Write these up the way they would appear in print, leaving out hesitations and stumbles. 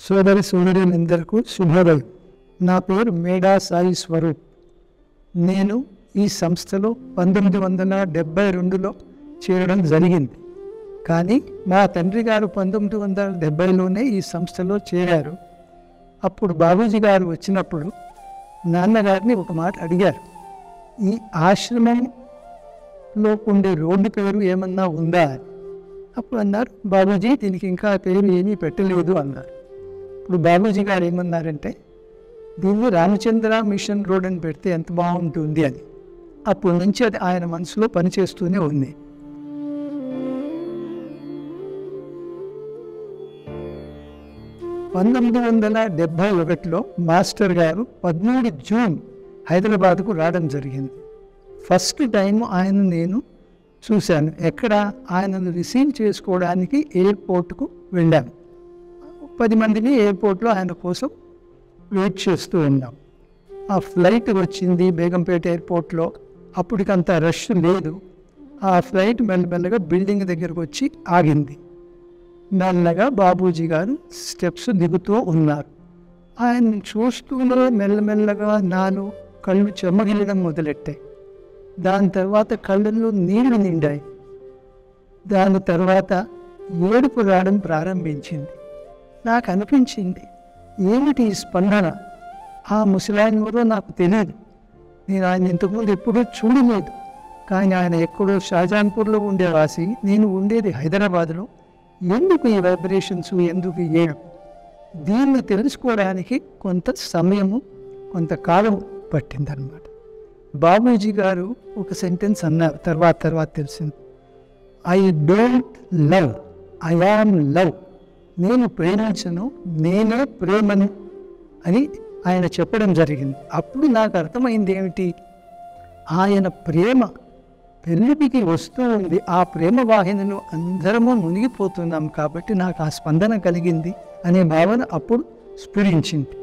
సోదరి సోదరులందరికీ శుభోదయం. నా పేరు మేడా సాయి స్వరూప్. నేను ఈ సంస్థలో 1972లో చేరడం జరిగింది. కానీ మా తండ్రి గారు 1970లోనే ఈ సంస్థలో చేరారు. అప్పుడు బాబూజీ గారు వచ్చినప్పుడు నాన్నగారిని ఒక మాట అడిగారు, ఈ ఆశ్రమంలో ఉండే రోడ్డు పేరు ఏమన్నా ఉందా అని. అప్పుడు అన్నారు, బాబూజీ దీనికి ఇంకా పేరు ఏమీ పెట్టలేదు అన్నారు. ఇప్పుడు బాబూజీ గారు ఏమన్నారంటే, దీన్ని రామచంద్ర మిషన్ రోడ్ అని పెడితే ఎంత బాగుంటుంది అని. అప్పటి నుంచి అది ఆయన మనసులో పనిచేస్తూనే ఉంది. పంతొమ్మిది 1971లో మాస్టర్ గారు 13 జూన్ హైదరాబాద్కు రావడం జరిగింది. ఫస్ట్ టైం ఆయన నేను చూశాను. ఎక్కడ? ఆయనను రిసీవ్ చేసుకోవడానికి ఎయిర్పోర్ట్కు వెళ్ళాను. 10 మందిని ఎయిర్పోర్ట్లో ఆయన కోసం వెయిట్ చేస్తూ ఉన్నాం. ఆ ఫ్లైట్ వచ్చింది బేగంపేట ఎయిర్పోర్ట్లో. అప్పటికంత రష్ లేదు. ఆ ఫ్లైట్ మెల్లమెల్లగా బిల్డింగ్ దగ్గరకు వచ్చి ఆగింది. మెల్లగా బాబూజీ గారు స్టెప్స్ దిగుతూ ఉన్నారు. ఆయన్ని చూస్తూనే మెల్లమెల్లగా నాలో కళ్ళు చెమ్మగిలడం మొదలెట్టాయి. దాని తర్వాత కళ్ళల్లో నీళ్లు నిండాయి. దాని తర్వాత ఏడుపు రావడం ప్రారంభించింది. నాకు అనిపించింది, ఏమిటి ఈ స్పందన? ఆ ముసలాయన ఎవరో నాకు తెలియదు. నేను ఆయన ఇంతకుముందు ఎప్పుడూ చూడలేదు. కానీ ఆయన ఎక్కడో షాజాన్పూర్లో ఉండేవాసి, నేను ఉండేది హైదరాబాద్లో. ఎందుకు ఈ వైబ్రేషన్స్, ఎందుకు ఏడు? దీన్ని తెలుసుకోవడానికి కొంత సమయము, కొంతకాలం పట్టిందన్నమాట. బాబూజీ గారు ఒక సెంటెన్స్ అన్నారు, తర్వాత తెలిసింది. I don't love, I am love. నేను ప్రేమించను, నేనే ప్రేమను అని ఆయన చెప్పడం జరిగింది. అప్పుడు నాకు అర్థమైంది ఏమిటి, ఆయన ప్రేమ పెళ్ళికి వస్తూ ఉంది. ఆ ప్రేమ వాహినిలో అందరము మునిగిపోతున్నాం కాబట్టి నాకు ఆ స్పందన కలిగింది అనే భావన అప్పుడు స్ఫురించింది.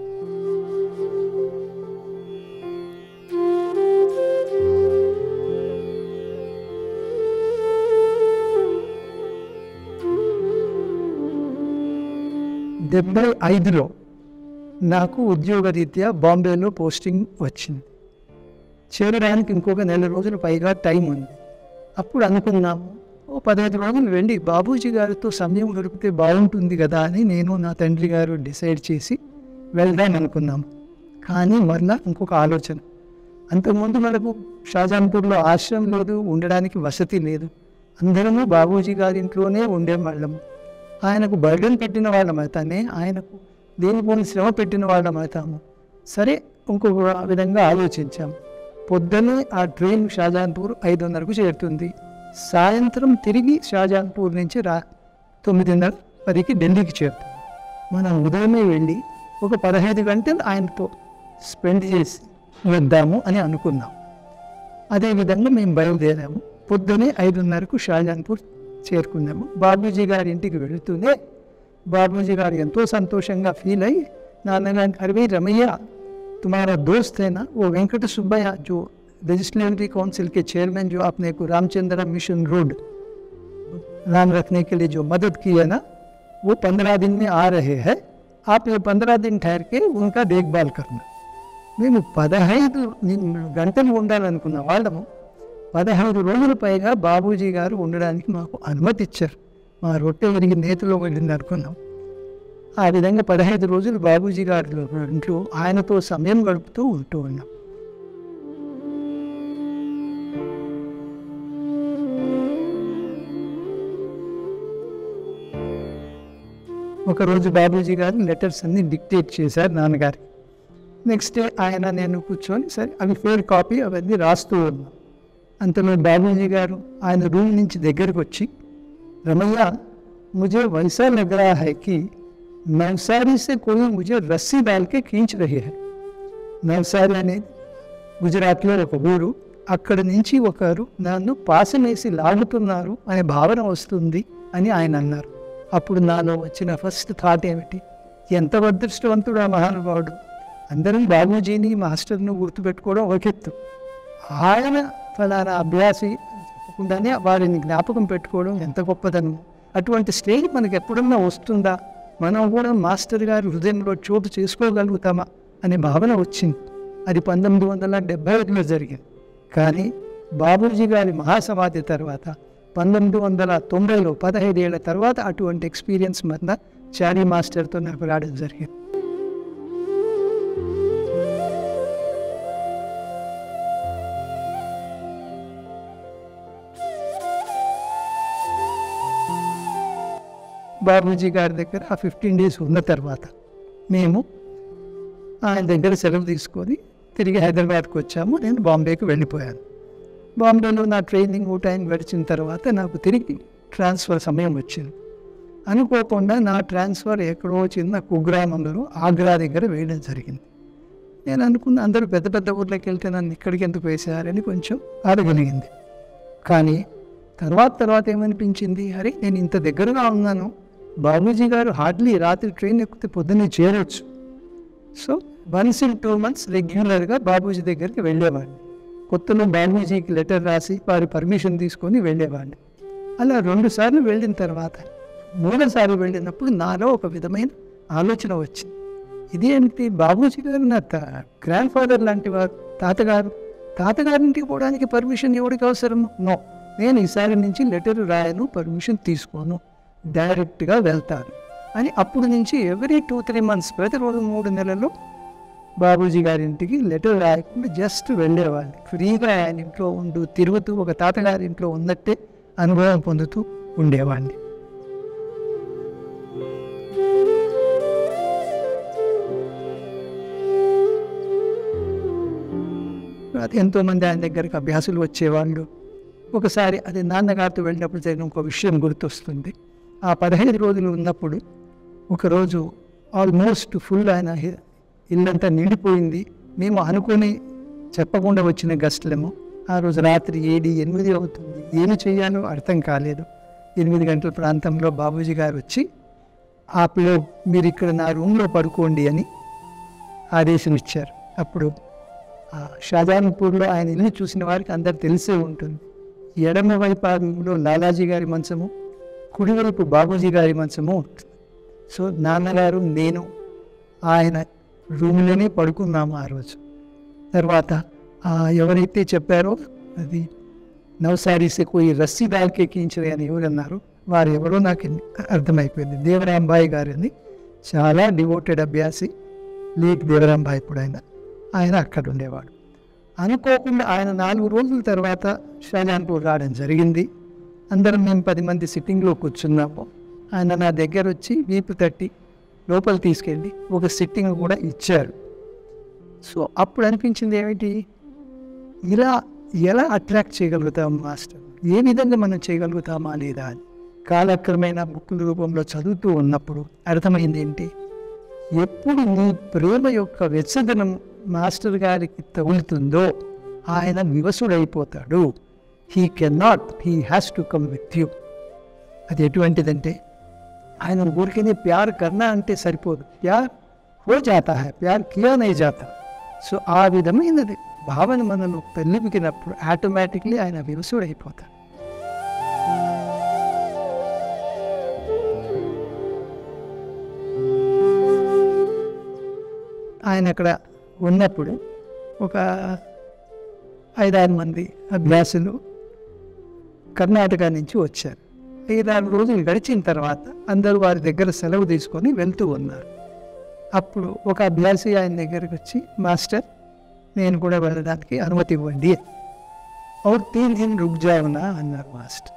డెబ్బై 1975లో నాకు ఉద్యోగరీత్యా బాంబేలో పోస్టింగ్ వచ్చింది. చేరడానికి ఇంకొక 4 రోజులు పైగా టైం ఉంది. అప్పుడు అనుకున్నాము, 15 రోజులు వెళ్ళి బాబూజీ గారితో సమయం గడిపితే బాగుంటుంది కదా అని నేను నా తండ్రి గారు డిసైడ్ చేసి వెళ్దాం అనుకున్నాము. కానీ మరలా ఇంకొక ఆలోచన, అంతకుముందు మనకు షాజాన్పూర్లో ఆశ్రమం లేదు, ఉండడానికి వసతి లేదు. అందరము బాబూజీ గారి ఇంట్లోనే ఉండేవాళ్ళము. ఆయనకు బర్డెన్ పెట్టిన వాళ్ళమవుతానే, ఆయనకు దేనిపోని శ్రమ పెట్టిన వాళ్ళమవుతాము. సరే, ఇంకొక విధంగా ఆలోచించాము. పొద్దున్నే ఆ ట్రైన్ షాజాన్పూర్ 5:30కు చేరుతుంది. సాయంత్రం తిరిగి షాజాన్పూర్ నుంచి 9:30 ఢిల్లీకి చేరుతుంది. మనం ఉదయమే వెళ్ళి ఒక 15 గంటలు ఆయనతో స్పెండ్ చేసి వద్దాము అని అనుకున్నాం. అదేవిధంగా మేము బయలుదేరాము. పొద్దునే 5:30కు షాజాన్పూర్ చేరుకున్నాము. బాబూజీ గారి ఇంటికి వెళుతూనే బాబూజీ గారు ఎంతో సంతోషంగా ఫీల్ అయ్యి, నాన్నగారి అరవై రమయ్య तुम्हारा दोस्त है ना, वो वेंकट सुब्बैया जो लेजिस्लेटिव काउंसिल के चेयरमैन, जो आपने को रामचंद्र मिशन रोड नाम रखने के लिए जो मदद की है ना, वो 15 दिन में आ रहे हैं. आप ये 15 दिन ठहर के उनका देखभाल करना. మేము 15 గంటలు ఉండాలనుకున్న వాళ్ళము 15 రోజుల పైగా బాబూజీ గారు ఉండడానికి మాకు అనుమతి ఇచ్చారు. మా రొట్టె వరికి నేతిలో వెళ్ళింది అనుకున్నాం. ఆ విధంగా 15 రోజులు బాబూజీ గారి ఇంట్లో ఆయనతో సమయం గడుపుతూ ఉంటూ ఉన్నాం. ఒకరోజు బాబూజీ గారు లెటర్స్ అన్ని డిక్టేట్ చేశారు నాన్నగారికి. నెక్స్ట్ డే ఆయన నేను కూర్చొని సరే అవి ఫేర్ కాపీ అవన్నీ రాస్తూ ఉన్నాం. అంతలో బాబూజీ గారు ఆయన రూమ్ నుంచి దగ్గరకు వచ్చి, రమయ్య, मुझे वैसा लग रहा है कि नवसारी से कोई मुझे रस्सी डाल के खींच रही है. నవసారి అనేది గుజరాత్లో ఒక ఊరు. అక్కడి నుంచి ఒకరు నన్ను పాసం వేసి లాగుతున్నారు అనే భావన వస్తుంది అని ఆయన అన్నారు. అప్పుడు నాలో వచ్చిన ఫస్ట్ థాట్ ఏమిటి, ఎంత అదృష్టవంతుడు ఆ మహానుభావుడు. అందరం బాబూజీని మాస్టర్ను గుర్తుపెట్టుకోవడం ఒక ఎత్తు, ఆయన ఫలానా అభ్యాసి చెప్పకుండానే వారిని జ్ఞాపకం పెట్టుకోవడం ఎంత గొప్పదనం. అటువంటి స్టేజ్ మనకు ఎప్పుడన్నా వస్తుందా? మనం కూడా మాస్టర్ గారి హృదయంలో చోటు చేసుకోగలుగుతామా అనే భావన వచ్చింది. అది 1975లో జరిగింది. కానీ బాబూజీ గారి మహాసమాధి తర్వాత 1990లో 15 ఏళ్ల తర్వాత అటువంటి ఎక్స్పీరియన్స్ మన చారీ మాస్టర్తో నాకు రావడం జరిగింది. బాబూజీ గారి దగ్గర ఆ 15 days ఉన్న తర్వాత మేము ఆయన దగ్గర సెలవు తీసుకొని తిరిగి హైదరాబాద్కి వచ్చాము. నేను బాంబేకి వెళ్ళిపోయాను. బాంబేలో నా ట్రైనింగ్ టైం గడిచిన తర్వాత నాకు తిరిగి ట్రాన్స్ఫర్ సమయం వచ్చింది. అనుకోకుండా నా ట్రాన్స్ఫర్ ఎక్కడో చిన్న కుగ్రామంలో ఆగ్రా దగ్గర వేయడం జరిగింది. నేను అనుకున్న అందరూ పెద్ద పెద్ద ఊర్లోకి వెళ్తే నన్ను ఇక్కడికి ఎందుకు వేశారని కొంచెం ఆడగలిగింది. కానీ తర్వాత ఏమనిపించింది, అరే నేను ఇంత దగ్గరగా ఉన్నాను, బాబూజీ గారు హార్డ్లీ రాత్రి ట్రైన్ ఎక్కితే పొద్దున్నే చేరవచ్చు. సో 1 in 2 months రెగ్యులర్గా బాబూజీ దగ్గరికి వెళ్ళేవాడిని. కొత్తలో బాబూజీకి లెటర్ రాసి వారి పర్మిషన్ తీసుకొని వెళ్ళేవాడిని. అలా 2 సార్లు వెళ్ళిన తర్వాత 3వ సారి వెళ్ళినప్పుడు నాలో ఒక విధమైన ఆలోచన వచ్చింది. ఇదేంటి, బాబూజీ గారు నా గ్రాండ్ ఫాదర్ లాంటి వారు, తాతగారింటికి పోవడానికి పర్మిషన్ ఎవరికి అవసరం? నో, నేను ఈసారి నుంచి లెటర్ రాయను, పర్మిషన్ తీసుకోను, డైరెక్ట్గా వెళ్తాను అని అప్పటి నుంచి ఎవ్రీ 2-3 months ప్రతిరోజు 3 నెలల్లో బాబూజీ గారింటికి లెటర్ రాయకుండా జస్ట్ వెళ్ళేవాడిని. ఫ్రీగా ఆయన ఇంట్లో తిరుగుతూ ఒక తాతగారి ఇంట్లో ఉన్నట్టే అనుభవం పొందుతూ ఉండేవాడిని. అది ఎంతోమంది ఆయన దగ్గరికి అభ్యాసులు వచ్చేవాళ్ళు. ఒకసారి అది నాన్నగారితో వెళ్ళినప్పుడు జరిగిన ఒక విషయం గుర్తొస్తుంది. ఆ 15 రోజులు ఉన్నప్పుడు ఒకరోజు ఆల్మోస్ట్ ఫుల్ ఆయన ఇల్లంతా నిండిపోయింది. మేము అనుకుని చెప్పకుండా వచ్చిన గెస్ట్లేమో ఆ రోజు రాత్రి 7-8 అవుతుంది. ఏమి చేయాలో అర్థం కాలేదు. 8 గంటల ప్రాంతంలో బాబూజీ గారు వచ్చి ఆ పిల్ల మీరు ఇక్కడ నా రూమ్లో పడుకోండి అని ఆదేశం ఇచ్చారు. అప్పుడు షాజహాన్పూర్లో ఆయన ఇల్లు చూసిన వారికి అందరు తెలిసే ఉంటుంది. ఎడమ వైపు ఆ రూమ్లో లాలాజీ గారి మంచము, కుడివైపు బాబూజీ గారి మంచము ఉంటుంది. సో నాన్నగారు నేను ఆయన రూమ్లోనే పడుకున్నాము ఆ రోజు. తర్వాత ఎవరైతే చెప్పారో అది నవసారీసే కోయి రస్సీ బ్యాగ్ ఎక్కించరు అని ఎవరన్నారు, వారు ఎవరో నాకు అర్థమైపోయింది. దేవరాంబాయి గారిని చాలా డివోటెడ్ అభ్యాసి, లేక్ దేవరాంబాయి ఇప్పుడు ఆయన అక్కడ ఉండేవాడు. అనుకోకుండా ఆయన 4 రోజుల తర్వాత షాజహాన్పూర్ రావడం జరిగింది. అందరం మేము 10 మంది సిట్టింగ్లో కూర్చున్నాము. ఆయన నా దగ్గర వచ్చి వీపు తట్టి లోపల తీసుకెళ్ళి ఒక సిట్టింగ్ కూడా ఇచ్చారు. సో అప్పుడు అనిపించింది ఏమిటి, ఎలా అట్రాక్ట్ చేయగలుగుతాం మాస్టర్, ఏ విధంగా మనం చేయగలుగుతామా లేదా అని కాలక్రమేణా బుక్కుల రూపంలో చదువుతూ ఉన్నప్పుడు అర్థమైంది ఏంటి, ఎప్పుడు నీ ప్రేమ యొక్క వెచ్చదనం మాస్టర్ గారికి తగులుతుందో ఆయన వివసుడైపోతాడు. He has to come with you. అది ఎటువంటిదంటే, ఆయన ఊరికనే ప్యార్ కర్నా అంటే సరిపోదు, ప్యార్ హో జాతా హై, ప్యార్ కియా నహీ జాతా. సో ఆ విధమైనది భావన మనలో పెళ్ళికినప్పుడు ఆటోమేటిక్లీ ఆయన వివసుడైపోతాడు. ఆయన అక్కడ ఉన్నప్పుడు ఒక 5-6 మంది అభ్యాసులు కర్ణాటక నుంచి వచ్చారు. 5-6 రోజులు గడిచిన తర్వాత అందరూ వారి దగ్గర సెలవు తీసుకొని వెళ్తూ ఉన్నారు. అప్పుడు ఒక అభ్యాసి ఆయన దగ్గరికి వచ్చి, మాస్టర్ నేను కూడా వెళ్ళడానికి అనుమతి ఇవ్వండి. और 3 दिन रुक जाओ ना అన్నారు మాస్టర్.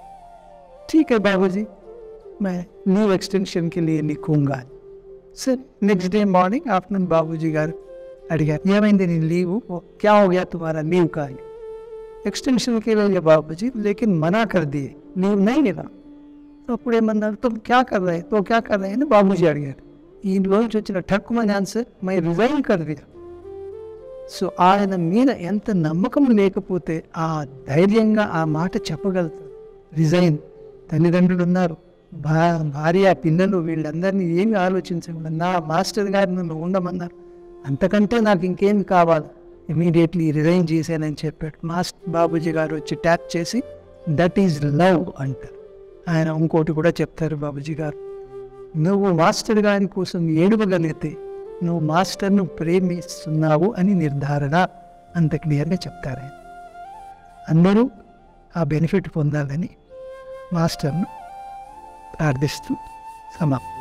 ठीक है बाबूजी, मैं लीव एक्सटेंशन के लिए लिखूंगा. Sir next day morning afternoon बाबूजी गाరు అడిగారు, ఏమైంది నీ లీవ్, क्या हो गया तुम्हारा लीव का? एक्सटेंशन के लिए बाबूजी, लेकिन मना कर दिए, लीव नहीं लेना. అప్పుడు ఏమన్నారు, तुम क्या कर रहे तो क्या कर रहे అని బాబూజీ అడిగారు. ఈ రోజు వచ్చిన ఠక్కుమని ఆన్సర్, మై రిజైన్ కర్ దియా. సో ఆయన మీద ఎంత నమ్మకం లేకపోతే ఆ ధైర్యంగా ఆ మాట చెప్పగలుగుతారు. రిజైన్, తల్లిదండ్రులు ఉన్నారు, భార్య, పిల్లలు, వీళ్ళందరినీ ఏమి ఆలోచించకుండా నా మాస్టర్ గారు నన్ను ఉండమన్నారు, అంతకంటే నాకు ఇంకేమి కావాలి, ఇమీడియట్లీ రిజైన్ చేశానని చెప్పాడు. బాబూజీ గారు వచ్చి ట్యాప్ చేసి, దట్ ఈజ్ లవ్ అంటారు. ఆయన ఇంకోటి కూడా చెప్తారు బాబూజీ గారు, నువ్వు మాస్టర్ గారి కోసం ఏడవగలిగితే నువ్వు మాస్టర్ను ప్రేమిస్తున్నావు అని నిర్ధారణ. అంత క్లియర్గా చెప్తారు ఆయన. అందరూ ఆ బెనిఫిట్ పొందాలని మాస్టర్ను ప్రార్థిస్తూ సమాప్తం.